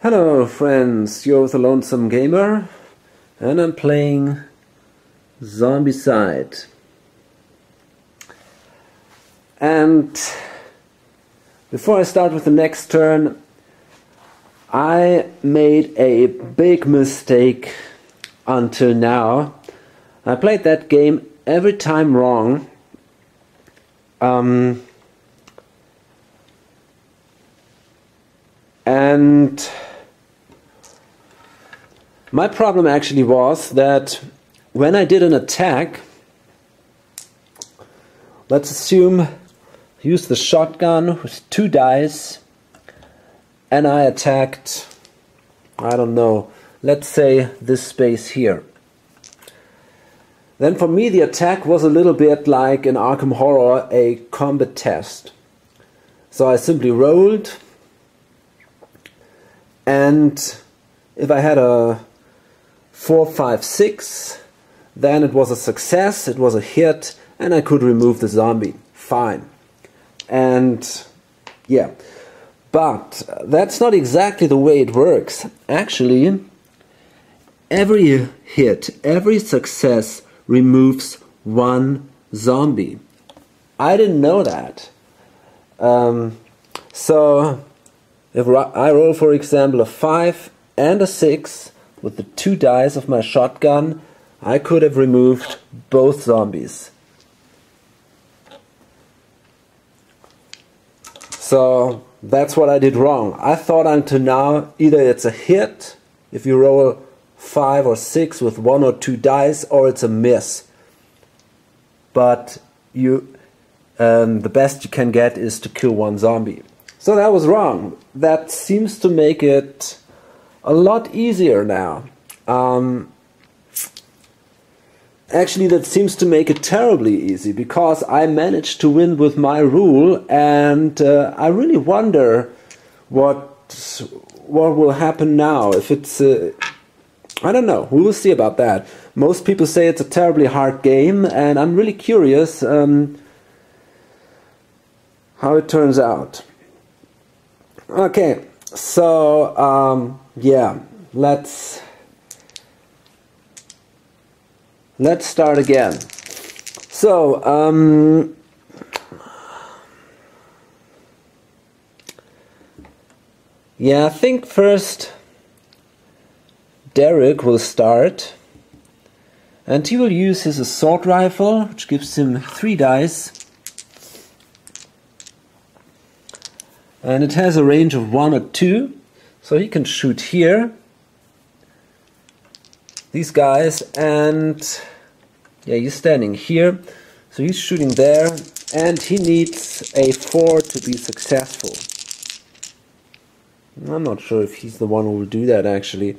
Hello friends, you're the Lonesome Gamer and I'm playing Zombicide. And before I start with the next turn, I made a big mistake until now. I played that game every time wrong. And my problem actually was that when I did an attack, let's assume I used the shotgun with 2 dice and I attacked, I don't know, let's say this space here. Then for me the attack was a little bit like in Arkham Horror, a combat test. So I simply rolled, and if I had a 4, 5, 6, then it was a success, it was a hit, and I could remove the zombie. Fine. And yeah, but that's not exactly the way it works. Actually, every hit, every success removes 1 zombie. I didn't know that. So if I roll, for example, a 5 and a 6 with the 2 dice of my shotgun, I could have removed both zombies. So that's what I did wrong. I thought until now either it's a hit if you roll 5 or 6 with 1 or 2 dice, or it's a miss. But the best you can get is to kill 1 zombie. So that was wrong. That seems to make it a lot easier now. Actually, that seems to make it terribly easy, because I managed to win with my rule, and I really wonder what will happen now. If it's I don't know. We will see about that. Most people say it's a terribly hard game, and I'm really curious how it turns out. Okay, so yeah, let's start again. So yeah, I think first Derek will start, and he will use his assault rifle, which gives him 3 dice. And it has a range of 1 or 2, so he can shoot here, these guys, and yeah, he's standing here, so he's shooting there, and he needs a 4 to be successful. I'm not sure if he's the one who will do that actually.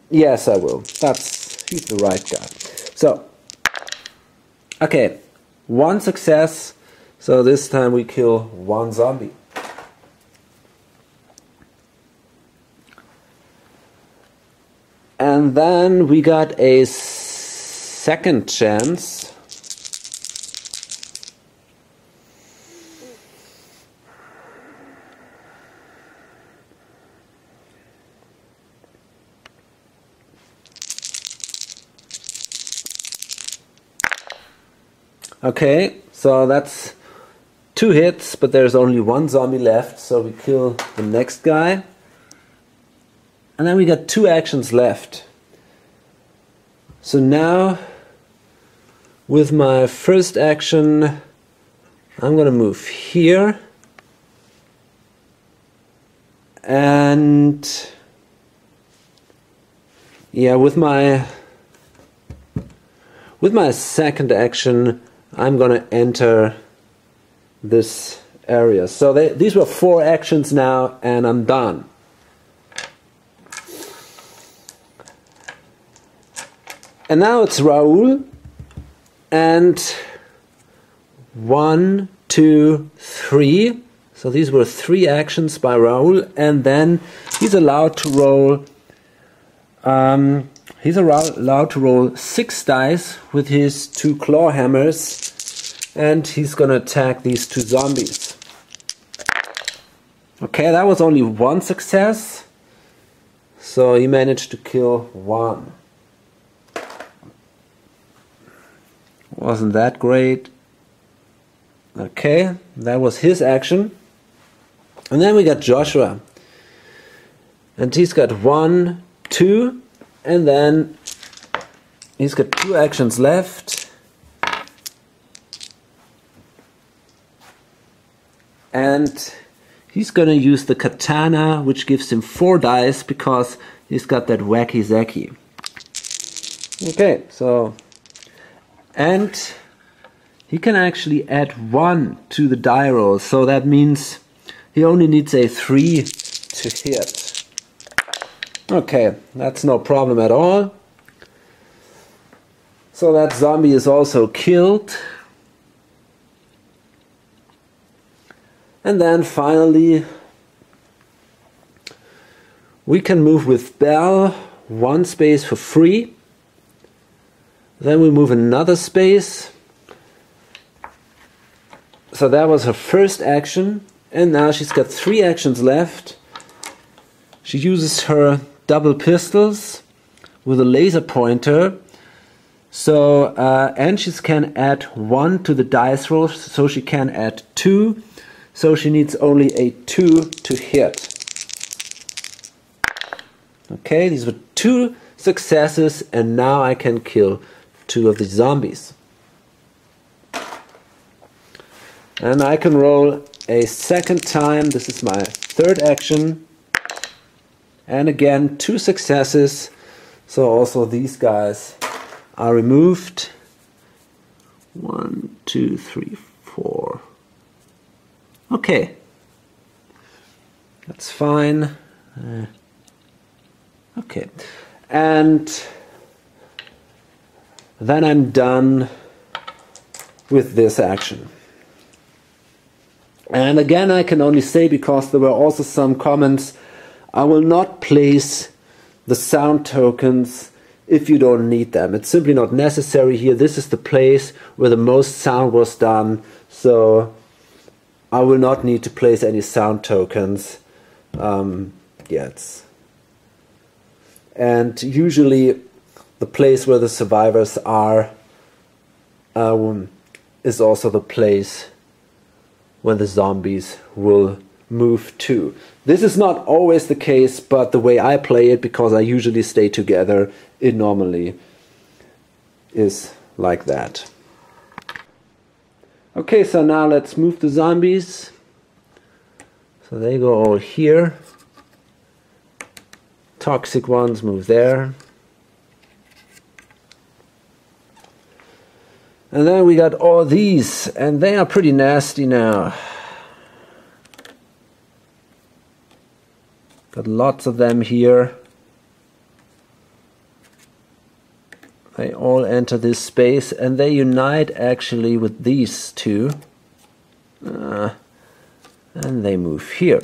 Yes, I will. He's the right guy. So, okay, 1 success. So this time we kill 1 zombie. And then we got a second chance. Okay, so that's 2 hits, but there's only 1 zombie left, so we kill the next guy. And then we got 2 actions left. So now, with my first action, I'm gonna move here. And yeah, with my second action, I'm gonna enter this area. So these were 4 actions now, and I'm done. And now it's Raoul, and 1, 2, 3. So these were 3 actions by Raoul, and then he's allowed to roll. He's allowed to roll 6 dice with his 2 claw hammers, and he's gonna attack these 2 zombies. Okay, that was only one success. So he managed to kill one. Wasn't that great? Okay, that was his action. And then we got Joshua. And he's got 1, 2, and then he's got 2 actions left. And he's gonna use the katana, which gives him 4 dice because he's got that wacky zacky. Okay, so, and he can actually add 1 to the die roll, so that means he only needs a 3 to hit. Okay, that's no problem at all. So that zombie is also killed. And then finally we can move with Belle 1 space for free. Then we move another space. So that was her first action, and now she's got 3 actions left. She uses her double pistols with a laser pointer. So and she can add 1 to the dice roll, so she can add 2. So she needs only a 2 to hit. Okay, these were 2 successes, and now I can kill 2 of the zombies. And I can roll a second time. This is my 3rd action. And again, 2 successes. So also these guys are removed. 1, 2, 3, 4. Okay. That's fine. Okay. And then I'm done with this action. And again, I can only say, because there were also some comments, I will not place the sound tokens if you don't need them. It's simply not necessary here. This is the place where the most sound was done, so I will not need to place any sound tokens yet. And usually the place where the survivors are is also the place where the zombies will move to. This is not always the case, but the way I play it, because I usually stay together, it normally is like that. Okay, so now let's move the zombies. So they go all here. Toxic ones move there. And then we got all these, and they are pretty nasty now. Got lots of them here. They all enter this space, and they unite actually with these 2. And they move here.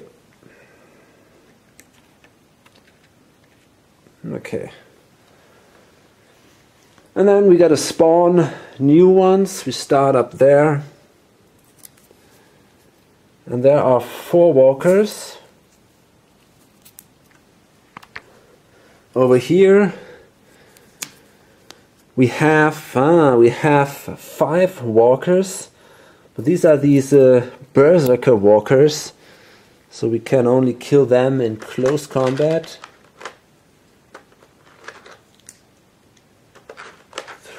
Okay. And then we got to spawn new ones. We start up there. And there are 4 walkers. Over here we have 5 walkers. But these are these berserker walkers. So we can only kill them in close combat.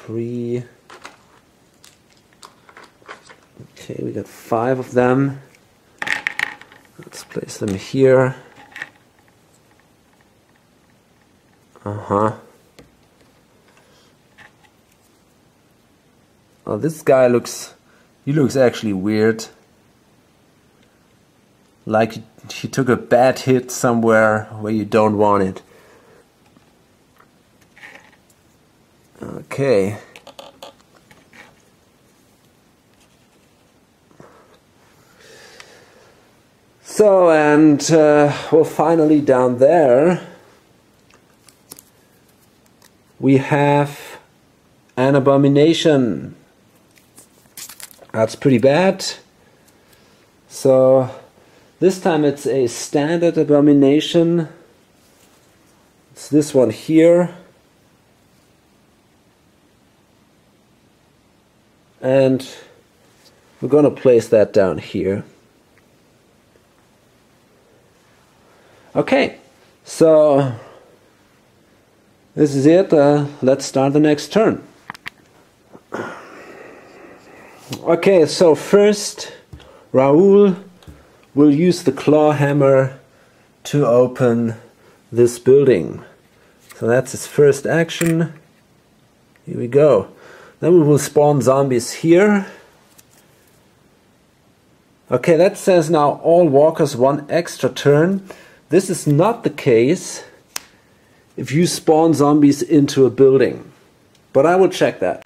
3. Okay, we got 5 of them. Let's place them here. Oh, this guy looks actually weird. Like he took a bad hit somewhere where you don't want it. Okay. So, and well, finally down there we have an abomination. That's pretty bad. So This time it's a standard abomination. It's this one here. And we're going to place that down here. Okay, so this is it. Let's start the next turn. Okay, so first Raoul will use the claw hammer to open this building. So that's his first action. Here we go. Then we will spawn zombies here. Okay, that says now all walkers 1 extra turn. This is not the case if you spawn zombies into a building. But I will check that.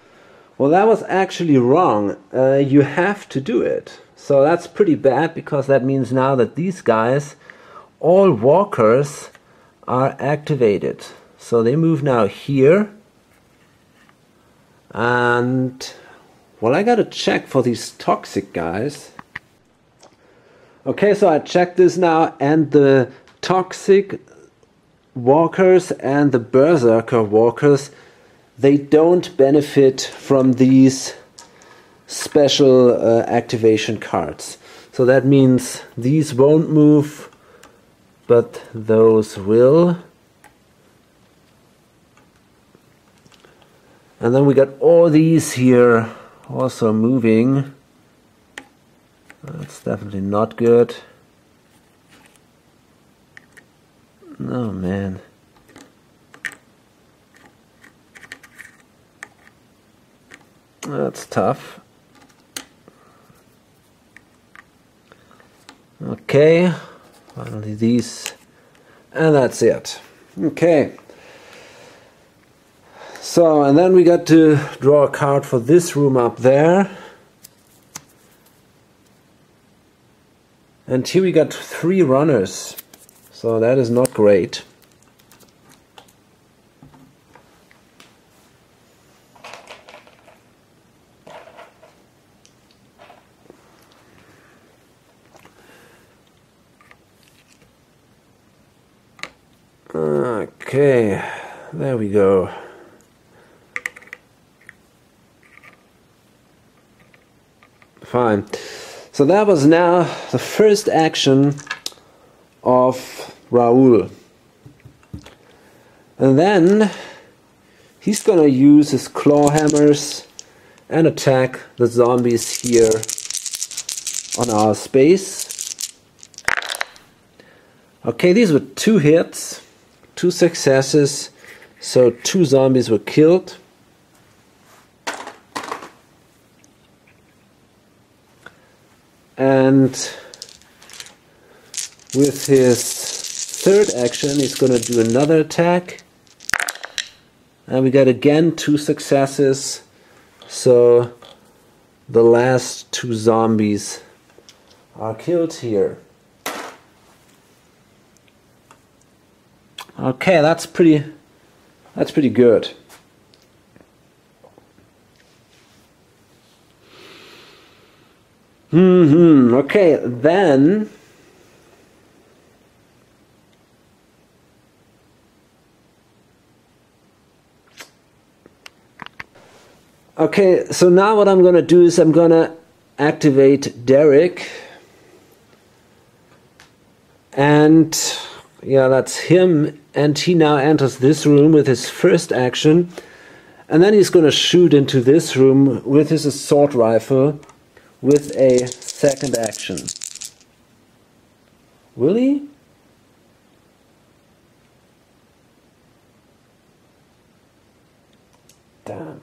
Well, that was actually wrong. You have to do it. So that's pretty bad, because that means now that these guys, all walkers, are activated. So they move now here. And, well, I gotta check for these toxic guys. Okay, so I checked this now, and the toxic walkers and the berserker walkers, they don't benefit from these special activation cards. So that means these won't move, but those will. And then we got all these here also moving. That's definitely not good. Oh man. That's tough. Okay, finally these, and that's it. Okay. So, and then we got to draw a card for this room up there. And here we got 3 runners. So that is not great. Okay, there we go. Fine. So that was now the first action of Raoul. And then he's gonna use his claw hammers and attack the zombies here on our space. Okay, these were 2 hits, 2 successes, so 2 zombies were killed. And with his third action, he's going to do another attack. And we got again 2 successes. So the last 2 zombies are killed here. Okay, that's pretty good. Okay, then okay, so now what I'm gonna do is I'm gonna activate Derek, and yeah, that's him, and he now enters this room with his first action, and then he's gonna shoot into this room with his assault rifle with a second action. Will he? Damn.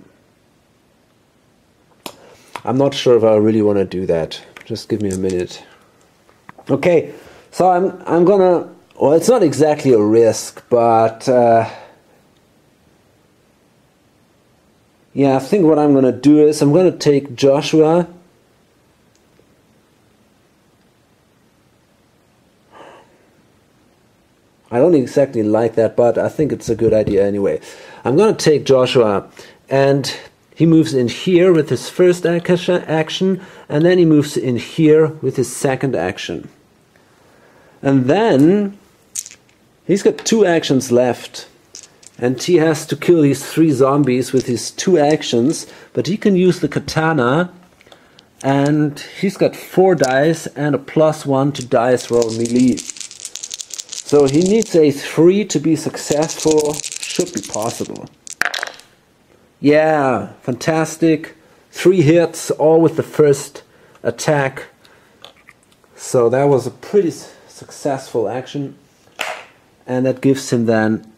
I'm not sure if I really want to do that. Just give me a minute. Okay, so I'm gonna, well, it's not exactly a risk, but yeah, I think what I'm gonna do is I'm gonna take Joshua. I don't exactly like that, but I think it's a good idea anyway. I'm going to take Joshua, and he moves in here with his first action, and then he moves in here with his second action. And then he's got 2 actions left. And he has to kill these 3 zombies with his 2 actions. But he can use the katana. And he's got 4 dice and a +1 to dice roll melee. So he needs a 3 to be successful. Should be possible. Yeah, fantastic. 3 hits, all with the first attack. So that was a pretty successful action. And that gives him then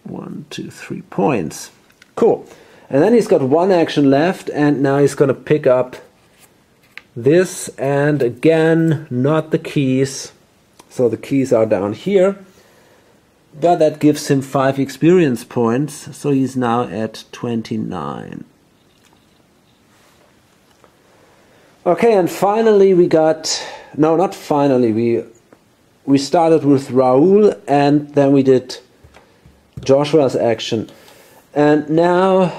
1, 2, 3 points. Cool. And then he's got 1 action left, and now he's going to pick up this, and again, not the keys. So the keys are down here. But that gives him 5 experience points, so he's now at 29. Okay, and finally we got... No, not finally. We started with Raoul, and then we did Joshua's action. And now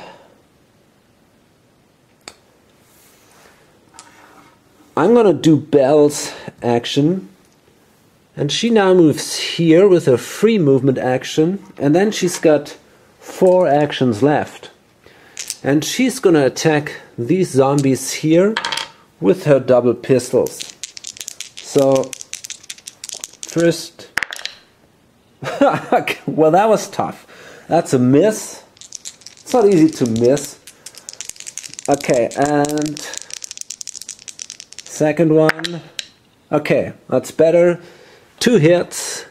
I'm going to do Belle's action. And she now moves here with her free movement action. And then she's got 4 actions left. And she's going to attack these zombies here with her double pistols. So, first... well, that was tough. That's a miss. It's not easy to miss. Okay, and... second one. Okay, that's better. 2 hits.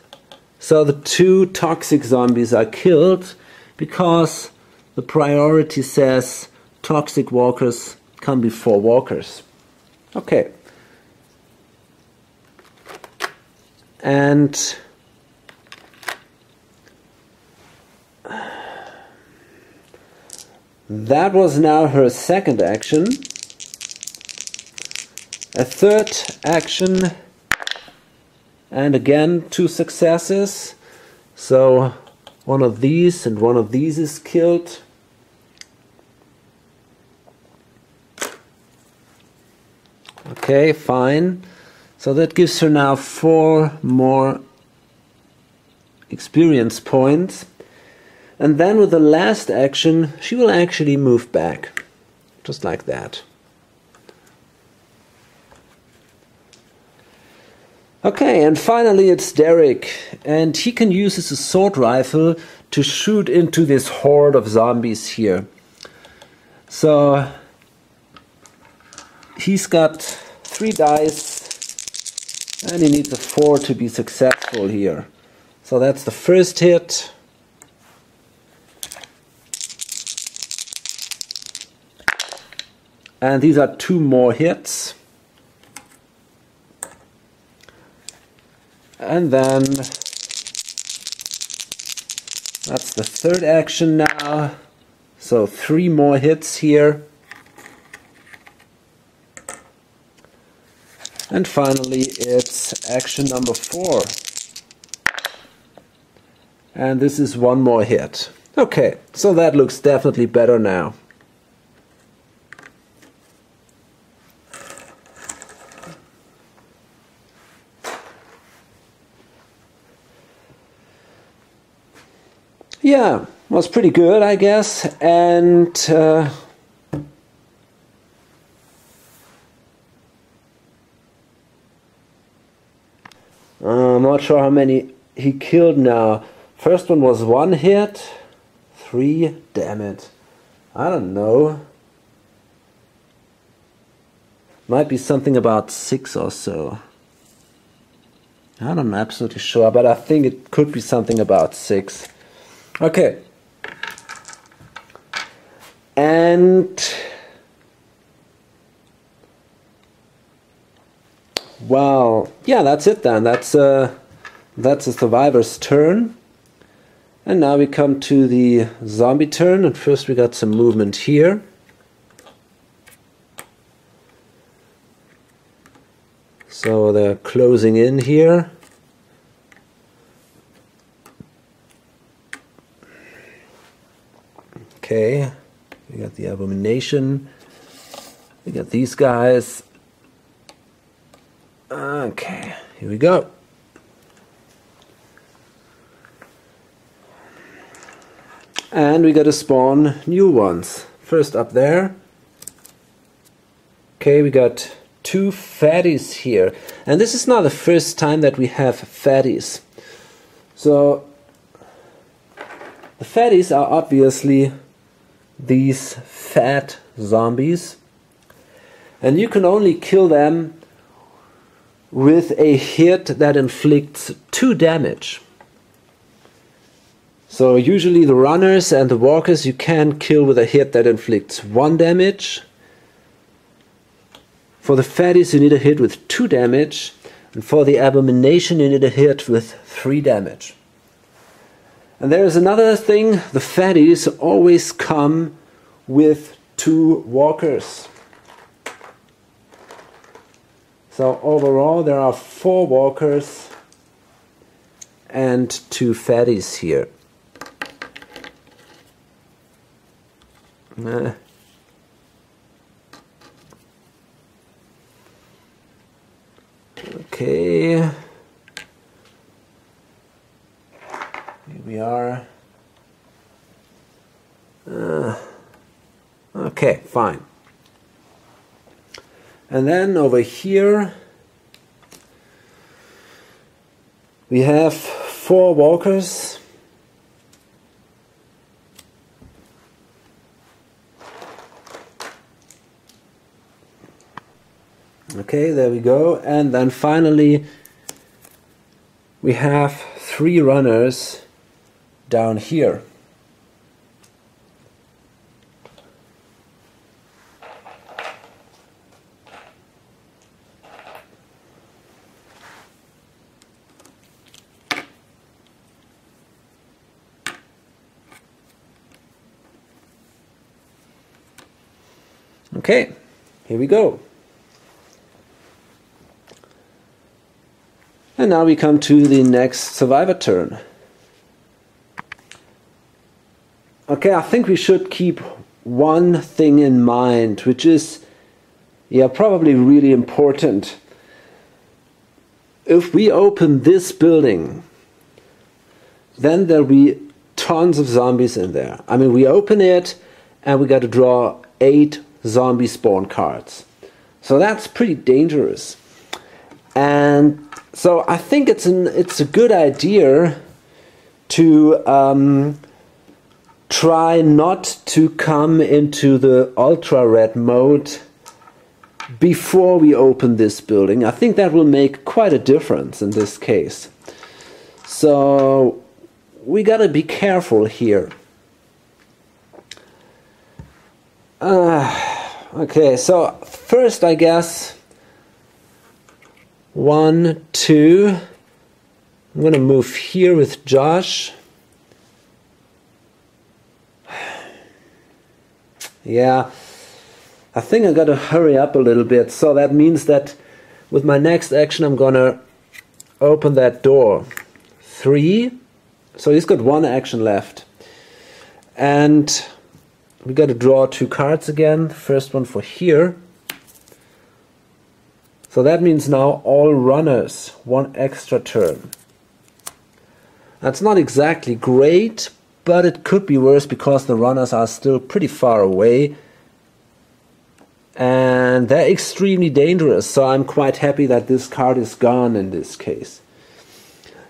So the 2 toxic zombies are killed because the priority says toxic walkers come before walkers. Okay. And that was now her second action. A third action, and again 2 successes. So one of these and one of these is killed. Okay, fine. So that gives her now 4 more experience points. And then with the last action, she will actually move back. Just like that. Okay, and finally it's Derek. And he can use his assault rifle to shoot into this horde of zombies here. So he's got 3 dice. And he needs a 4 to be successful here. So that's the first hit. And these are 2 more hits. And then that's the third action now. So 3 more hits here. And finally it's action number 4. And this is 1 more hit. Okay, so that looks definitely better now. Yeah, was pretty good, I guess. And I'm not sure how many he killed now. First one was 1 hit. 3, damn it. I don't know. Might be something about 6 or so. I'm not absolutely sure, but I think it could be something about 6. Okay. And well, yeah, that's it then. That's a survivor's turn. And now we come to the zombie turn, and first we got some movement here. So they're closing in here. Okay, we got the abomination. We got these guys. Okay, here we go. And we got to spawn new ones. First up there. Okay, we got 2 fatties here. And this is not the first time that we have fatties. So the fatties are obviously these fat zombies. And you can only kill them with a hit that inflicts 2 damage. So usually the runners and the walkers you can kill with a hit that inflicts 1 damage. For the fatties you need a hit with 2 damage, and for the abomination you need a hit with 3 damage. And there is another thing, the fatties always come with 2 walkers. So overall there are 4 walkers and 2 fatties here. Okay. Here we are. Okay, fine. And then over here we have 4 walkers. Okay, there we go. And then finally we have 3 runners down here. Okay, here we go. And now we come to the next survivor turn. Okay, I think we should keep one thing in mind, which is, yeah, probably really important. If we open this building, then there'll be tons of zombies in there. I mean, we open it and we got to draw 8 zombie spawn cards. So that's pretty dangerous. And so I think it's a good idea to try not to come into the ultra red mode before we open this building. I think that will make quite a difference in this case. So we gotta be careful here. Okay, so first I guess 1, 2. I'm gonna move here with Josh. Yeah, I think I gotta hurry up a little bit. So that means that with my next action I'm gonna open that door. 3. So he's got 1 action left. And we gotta draw 2 cards again. First one for here. So that means now all runners 1 extra turn. That's not exactly great, but it could be worse because the runners are still pretty far away. And they're extremely dangerous, so I'm quite happy that this card is gone in this case.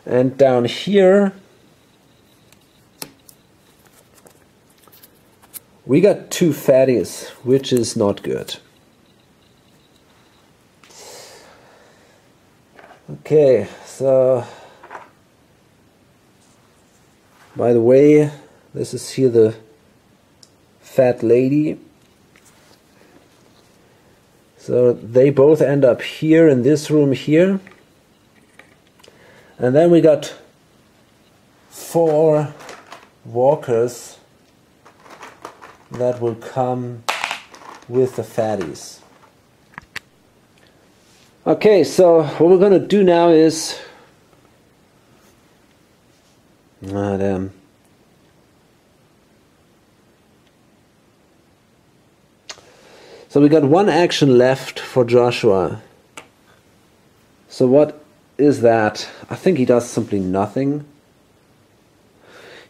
And down here we got 2 fatties, which is not good. Okay, so by the way, this is here the fat lady. So they both end up here in this room here. And then we got 4 walkers that will come with the fatties. Okay, so what we're gonna do now is... Ah, damn. So we got 1 action left for Joshua. So what is that? I think he does simply nothing.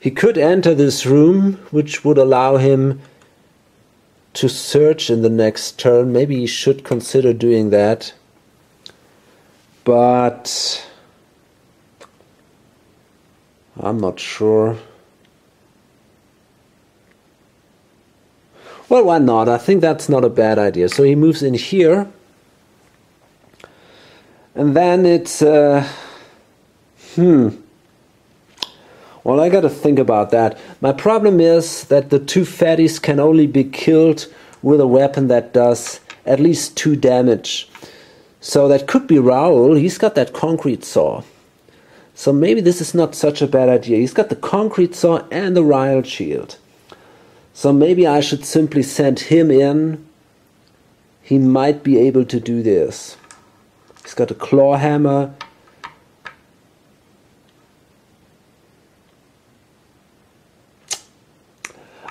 He could enter this room, which would allow him to search in the next turn. Maybe he should consider doing that. But I'm not sure. Well, why not? I think that's not a bad idea. So he moves in here. And then it's... Well, I gotta think about that. My problem is that the two fatties can only be killed with a weapon that does at least 2 damage. So that could be Raoul. He's got that concrete saw. So maybe this is not such a bad idea. He's got the concrete saw and the riot shield. So maybe I should simply send him in. He might be able to do this. He's got a claw hammer.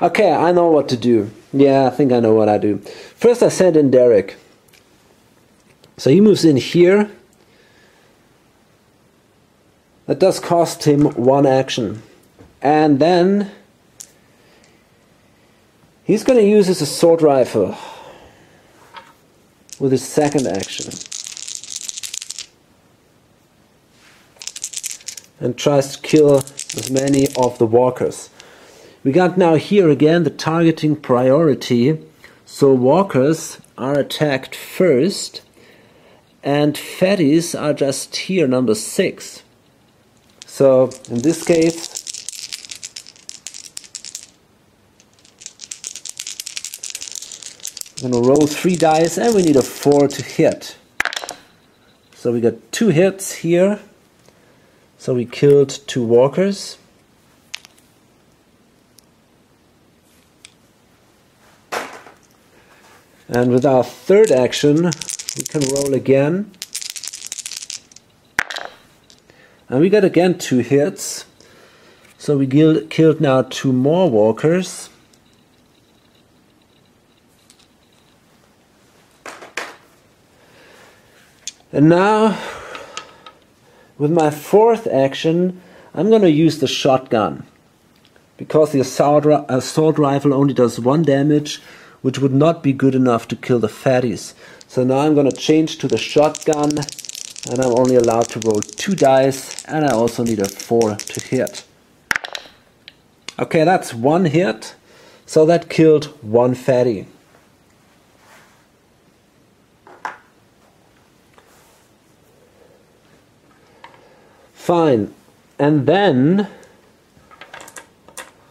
Okay, I know what to do. Yeah, I think I know what I do. First I send in Derek. So he moves in here. That does cost him 1 action. And then he's going to use his assault rifle with his second action. And tries to kill as many of the walkers. We got now here again the targeting priority. So walkers are attacked first. And fatties are just here, number 6. So in this case, I'm going to roll 3 dice and we need a 4 to hit. So we got 2 hits here. So we killed 2 walkers. And with our third action, we can roll again. And we got again 2 hits. So we killed now 2 more walkers. And now, with my fourth action, I'm going to use the shotgun. Because the assault rifle only does 1 damage, which would not be good enough to kill the fatties. So now I'm going to change to the shotgun, and I'm only allowed to roll 2 dice, and I also need a 4 to hit. Okay, that's 1 hit, so that killed 1 fatty. Fine, and then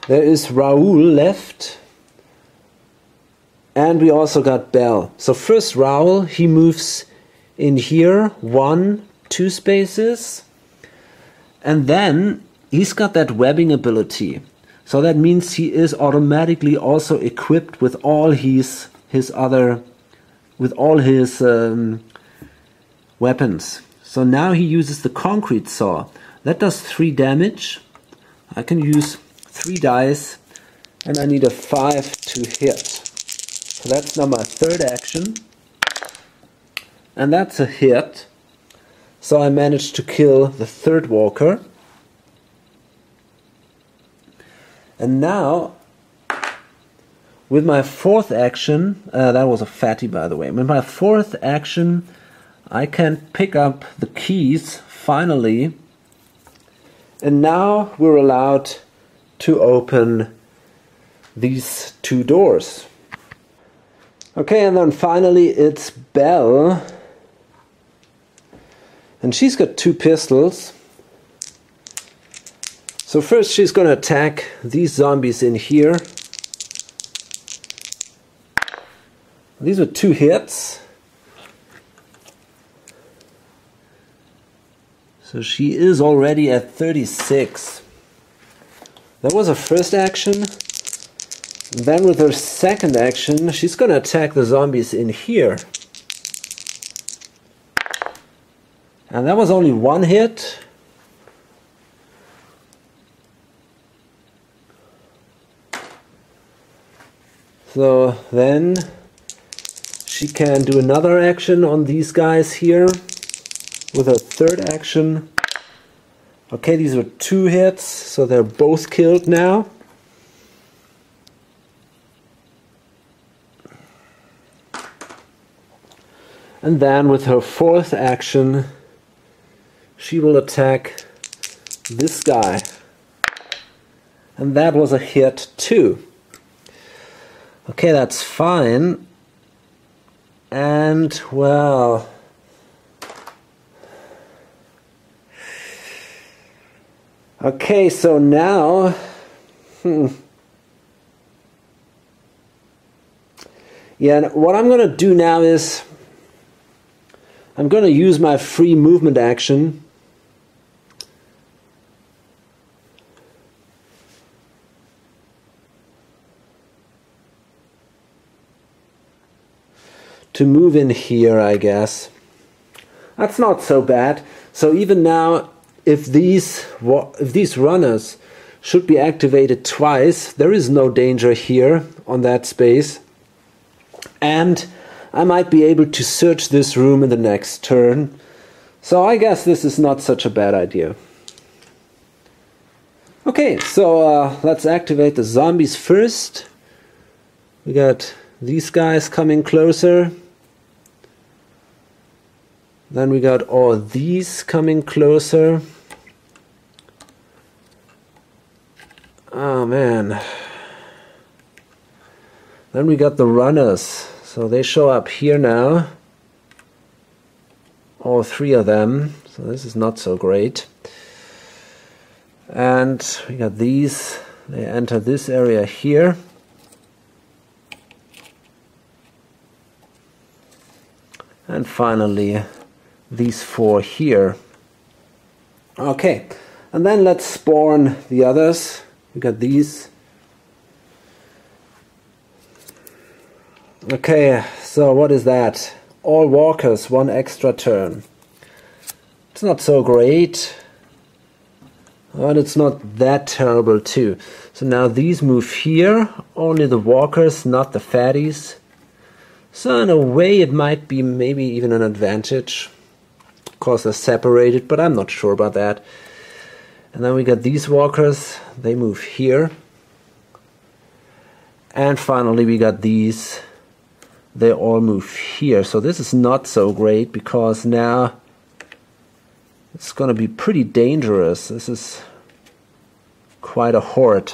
there is Raoul left. And we also got Bell. So first Raoul, he moves in here 1, 2 spaces. And then he's got that webbing ability. So that means he is automatically also equipped with all his weapons. So now he uses the concrete saw. That does 3 damage. I can use 3 dice and I need a 5 to hit. So that's now my third action. And that's a hit. So I managed to kill the 3rd walker. And now, with my 4th action, that was a fatty by the way. With my 4th action, I can pick up the keys, finally. And now we're allowed to open these 2 doors. Okay, and then finally it's Belle. And she's got 2 pistols. So first she's going to attack these zombies in here. These are 2 hits. So she is already at 36. That was her first action. Then with her second action, she's going to attack the zombies in here. And that was only 1 hit. So then she can do another action on these guys here with her 3rd action. Okay, these were 2 hits, so they're both killed now. And then with her 4th action, she will attack this guy. And that was a hit too. Okay, that's fine. And, well... Okay, so now... Yeah, what I'm going to do now is... I'm going to use my free movement action to move in here, I guess. That's not so bad. So even now, if these runners should be activated twice, there is no danger here on that space. And I might be able to search this room in the next turn. So I guess this is not such a bad idea. Okay, so let's activate the zombies first. We got these guys coming closer. Then we got all these coming closer. Oh man. Then we got the runners. So they show up here now. All 3 of them. So this is not so great. And we got these. They enter this area here. And finally, these 4 here. Okay, and then let's spawn the others. We got these. Okay, so what is that? All walkers, 1 extra turn. It's not so great, but it's not that terrible too. So now these move here, only the walkers, not the fatties. So in a way it might be maybe even an advantage. Of course they're separated, but I'm not sure about that. And then we got these walkers, they move here. And finally we got these, they all move here. So this is not so great because now it's going to be pretty dangerous. This is quite a horde.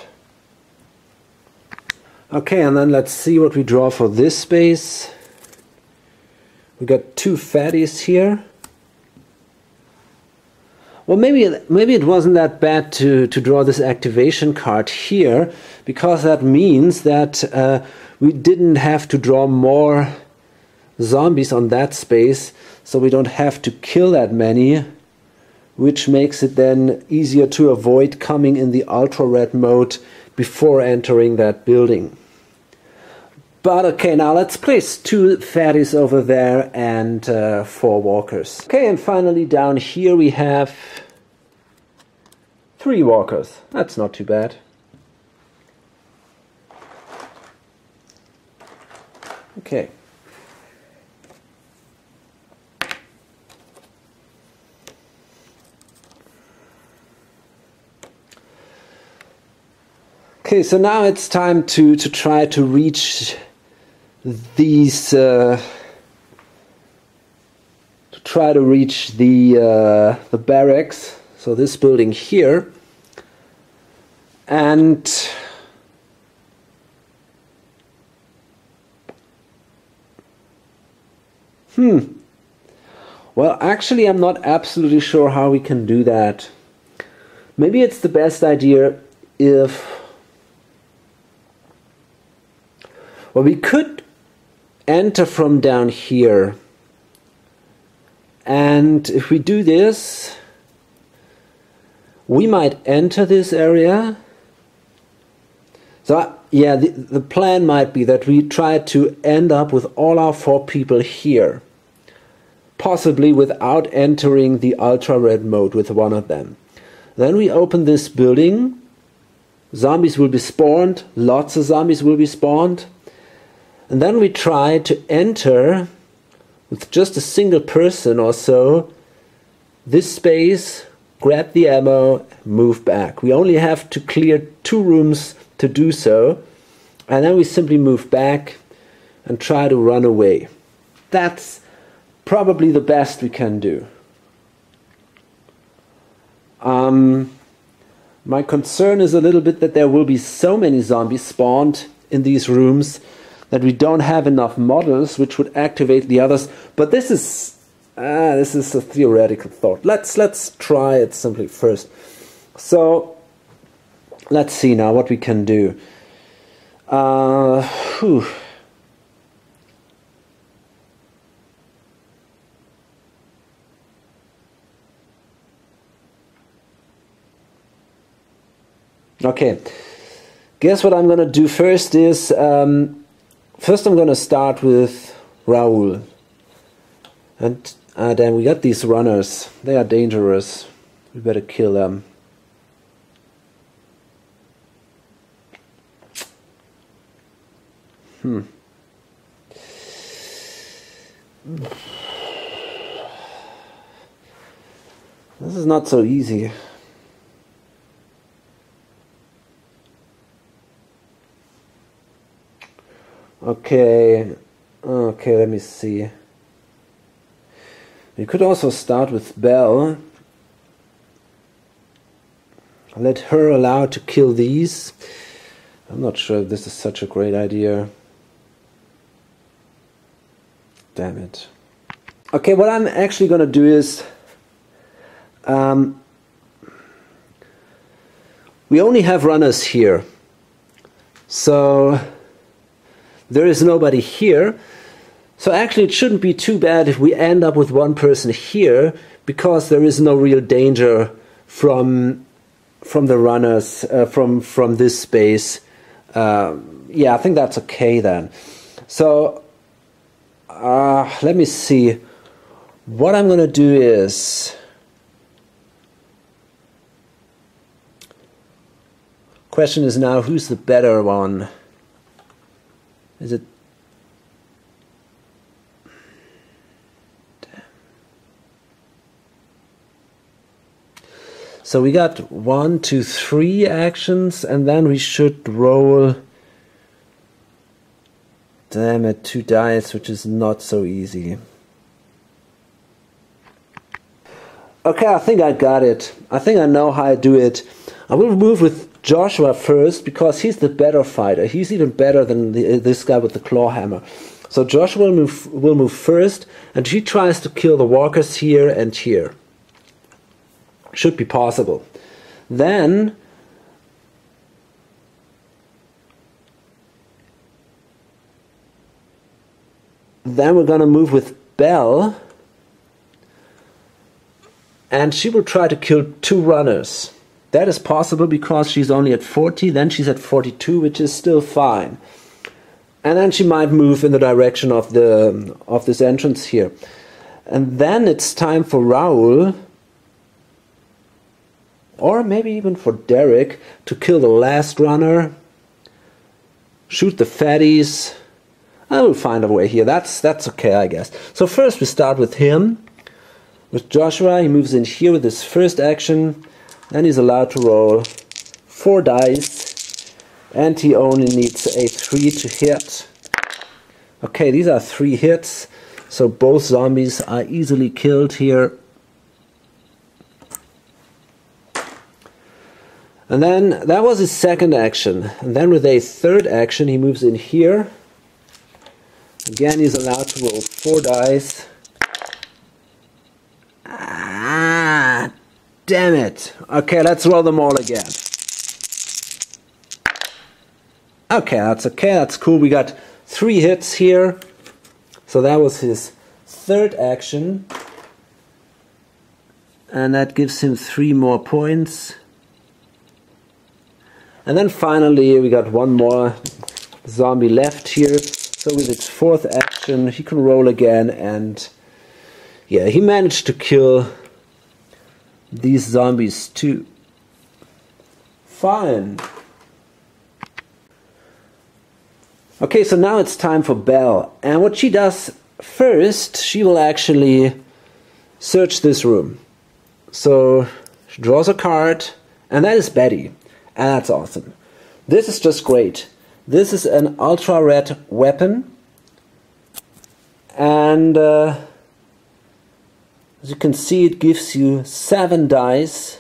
Okay, and then let's see what we draw for this space. We got 2 fatties here. Well, maybe it wasn't that bad to draw this activation card here, because that means that we didn't have to draw more zombies on that space, so we don't have to kill that many, which makes it then easier to avoid coming in the ultra red mode before entering that building. But okay, now let's place 2 fatties over there and 4 walkers. Okay, and finally down here we have 3 walkers. That's not too bad. Okay. Okay, so now it's time to try to reach these the barracks, so this building here, and well, actually I'm not absolutely sure how we can do that. Maybe it's the best idea if, well, we could enter from down here, and if we do this, we might enter this area. So yeah, the plan might be that we try to end up with all our 4 people here, possibly without entering the ultra red mode with one of them. Then we open this building, zombies will be spawned, lots of zombies will be spawned. And then we try to enter with just a single person or so this space grab the ammo, move back. We only have to clear 2 rooms to do so, and then we simply move back and try to run away. That's probably the best we can do. My concern is a little bit that there will be so many zombies spawned in these rooms that we don't have enough models which would activate the others. But this is a theoretical thought. Let's try it simply first. So let's see now what we can do. Okay, guess what I'm gonna do first is first I'm gonna start with Raoul. And damn, we got these runners. They are dangerous. We better kill them. This is not so easy. Okay, let me see. We could also start with Belle. Let her allow to kill these. I'm not sure if this is such a great idea. Damn it. Okay, what I'm actually gonna do is we only have runners here. So there is nobody here. So actually it shouldn't be too bad if we end up with one person here, because there is no real danger from the runners, from this space. Yeah, I think that's okay then. So let me see. What I'm gonna do is question is now, who's the better one? Is it? So we got 1, 2, 3 actions, and then we should roll, damn it, 2 dice, which is not so easy. Okay, I think I got it. I think I know how I do it. I will move with Joshua first, because he's the better fighter. He's even better than this guy with the claw hammer. So Joshua will move first, and she tries to kill the walkers here and here. Should be possible. Then we're gonna move with Belle, and she will try to kill 2 runners. That is possible because she's only at 40, then she's at 42, which is still fine. And then she might move in the direction of this entrance here. And then it's time for Raoul, or maybe even for Derek, to kill the last runner, shoot the fatties. I will find a way here. That's okay, I guess. So first we start with him, with Joshua. He moves in here with his first action, and he's allowed to roll 4 dice, and he only needs a 3 to hit. Okay, these are 3 hits, so both zombies are easily killed here. And then that was his second action. And then with a third action, he moves in here. Again, he's allowed to roll 4 dice. Ah, damn it. Okay, let's roll them all again. Okay, that's cool. We got 3 hits here. So that was his third action. And that gives him 3 more points. And then finally we got 1 more zombie left here. So with its 4th action he can roll again, and yeah, he managed to kill these zombies too. Fine. Okay, so now it's time for Belle. And what she does first, she will actually search this room. So She draws a card, and that is Betty. And that's awesome. This is just great. This is an ultra red weapon. And as you can see, it gives you 7 dice,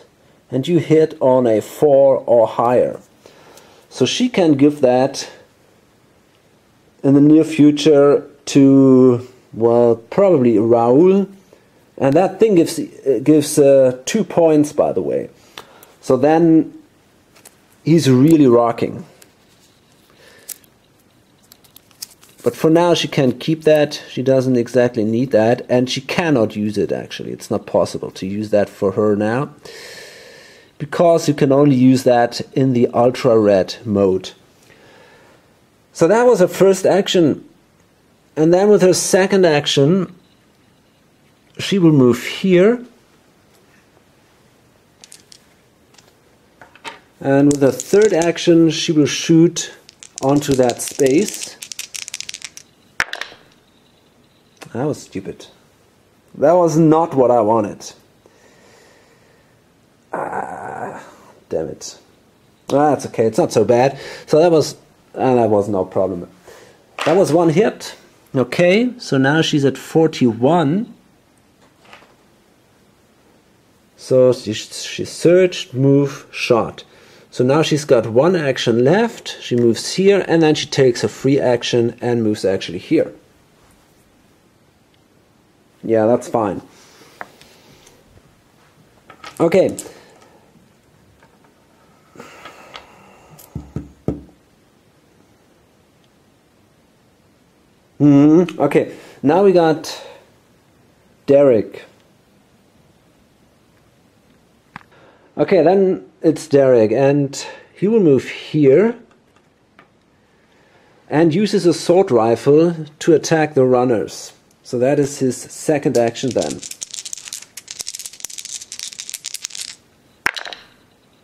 and you hit on a 4 or higher. So she can give that in the near future to, well, probably Raoul. And that thing gives 2 points, by the way. So then he's really rocking. But for now she can keep that. She doesn't exactly need that, and she cannot use it actually. It's not possible to use that for her now, because you can only use that in the ultra red mode. So that was her first action. And then with her second action, she will move here. And with her third action, she will shoot onto that space. That was stupid. That was not what I wanted. Damn it. That's okay, it's not so bad. So that was no problem. That was 1 hit. Okay, so now she's at 41. So she searched, move, shot. So now she's got 1 action left. She moves here, and then she takes a free action and moves actually here. Yeah, that's fine. Okay. Okay, now we got Derek. Okay, then it's Derek, and he will move here and uses a assault rifle to attack the runners. So that is his second action then.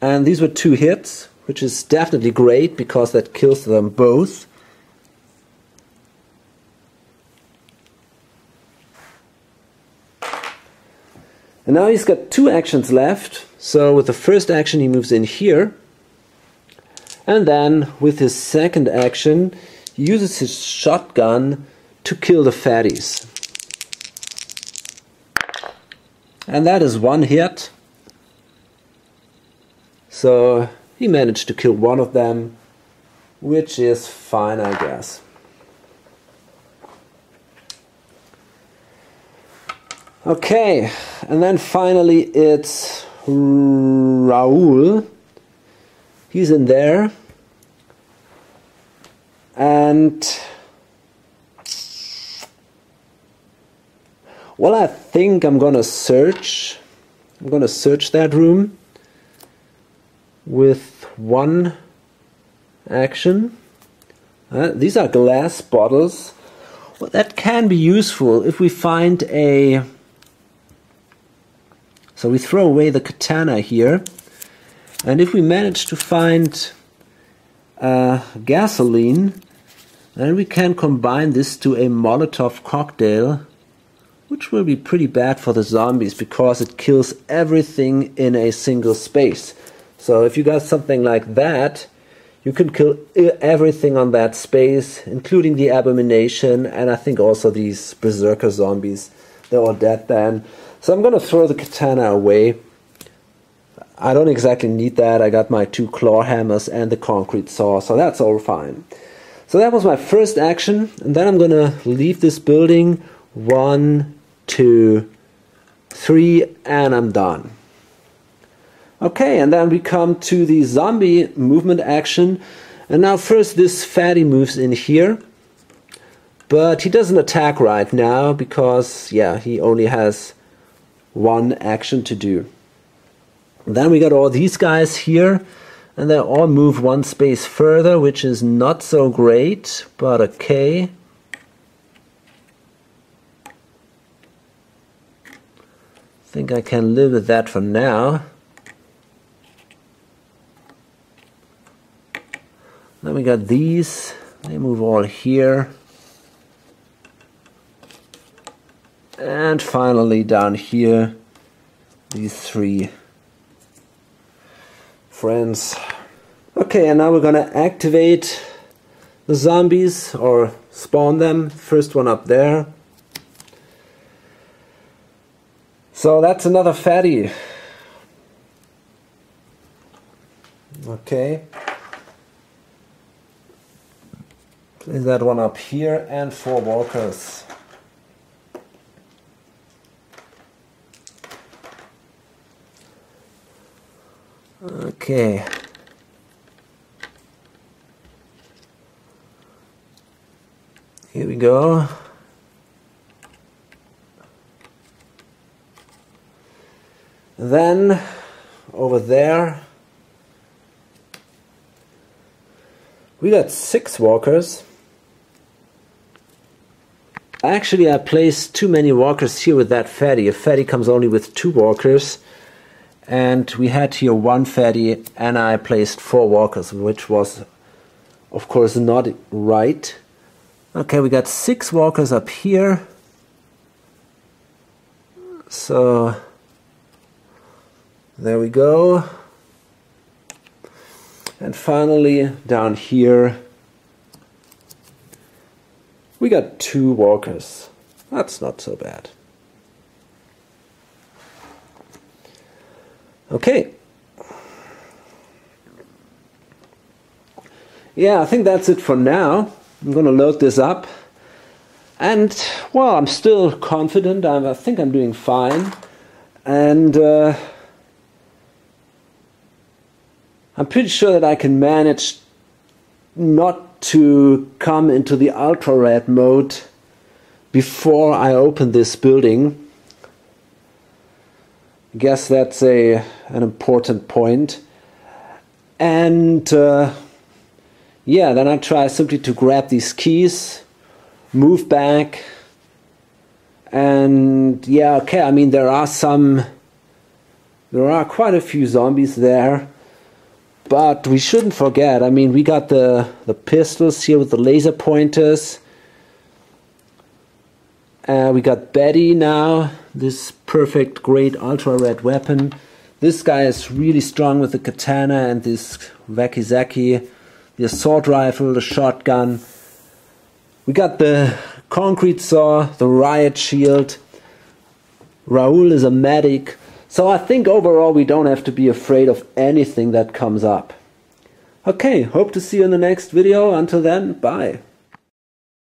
And these were 2 hits, which is definitely great because that kills them both. And now he's got 2 actions left. So with the first action he moves in here. And then with his second action he uses his shotgun to kill the fatties. And that is 1 hit. So he managed to kill 1 of them, which is fine, I guess. Okay, and then finally it's Raoul. He's in there. And well, I think I'm gonna search. I'm gonna search that room with 1 action. These are glass bottles. Well, that can be useful if we find a... So we throw away the katana here, and if we manage to find gasoline, then we can combine this to a Molotov cocktail, which will be pretty bad for the zombies because it kills everything in a single space. So if you got something like that, you can kill everything on that space, including the abomination, and I think also these berserker zombies. They're all dead then. So I'm going to throw the katana away. I don't exactly need that. I got my 2 claw hammers and the concrete saw, so that's all fine. So that was my first action, and then I'm going to leave this building. 1, 2, 3, and I'm done. Okay, and then we come to the zombie movement action. And now first this fatty moves in here. But he doesn't attack right now because, yeah, he only has 1 action to do. Then we got all these guys here, and they all move 1 space further, which is not so great, but okay. I think I can live with that for now. Then we got these, they move all here. And finally down here, these 3 friends. Okay, and now we're gonna activate the zombies, or spawn them. First one up there. So that's another fatty. Okay. Place that one up here, and 4 walkers. Okay. Here we go. Then over there we got 6 walkers. Actually, I placed too many walkers here with that fatty. A fatty comes only with 2 walkers, and we had here 1 fatty, and I placed 4 walkers, which was of course not right. Okay, we got 6 walkers up here. So there we go. And finally down here we got 2 walkers. That's not so bad. Okay. Yeah, I think that's it for now. I'm going to load this up, and well, I'm still confident. I think I'm doing fine, and I'm pretty sure that I can manage not to come into the ultra red mode before I open this building. I guess that's an important point. And yeah, then I try simply to grab these keys, move back, and yeah, okay, I mean there are quite a few zombies there, but we shouldn't forget, I mean we got the pistols here with the laser pointers, we got Betty now, this perfect great ultra red weapon. This guy is really strong with the katana and this wacky-zacky. The assault rifle, the shotgun. We got the concrete saw, the riot shield. Raoul is a medic. So I think overall we don't have to be afraid of anything that comes up. Okay, hope to see you in the next video. Until then, bye.